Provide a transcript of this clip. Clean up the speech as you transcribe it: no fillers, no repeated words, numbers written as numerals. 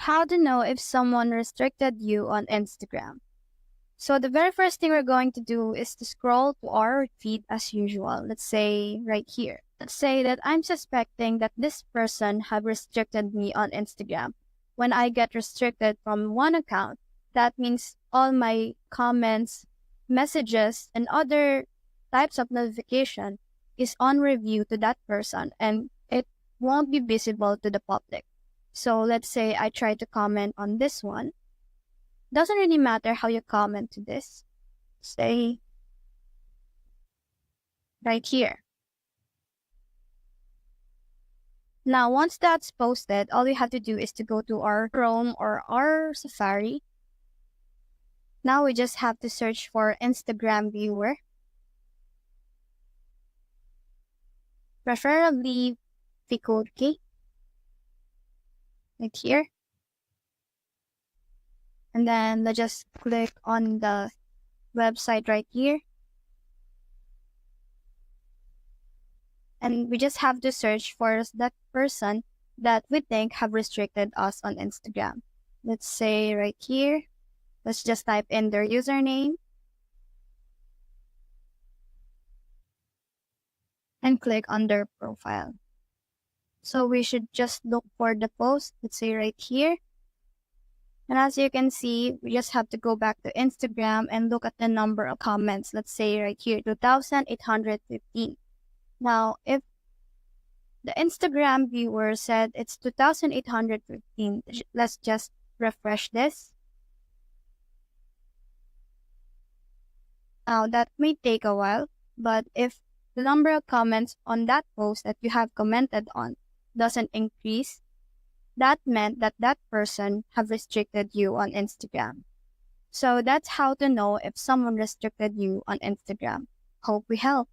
how to know if someone restricted you on Instagram. So the very first thing we're going to do is to scroll to our feed as usual. Let's say right here. Let's say that I'm suspecting that this person have restricted me on Instagram. When I get restricted from one account, that means all my comments, messages, and other types of notification is on review to that person and it won't be visible to the public. So let's say I try to comment on this one. Doesn't really matter how you comment to this. Say right here. Now, once that's posted, all we have to do is to go to our Chrome or our Safari. Now we just have to search for Instagram viewer. Preferably Fikulki. Right here. And then let's just click on the website right here. And we just have to search for that person that we think have restricted us on Instagram. Let's say right here, let's just type in their username and click on their profile. So we should just look for the post, let's say right here. And as you can see, we just have to go back to Instagram and look at the number of comments. Let's say right here, 2,815. Now, if the Instagram viewer said it's 2,815, let's just refresh this. Now, that may take a while, but if the number of comments on that post that you have commented on doesn't increase, that meant that that person have restricted you on Instagram. So that's how to know if someone restricted you on Instagram. Hope we help.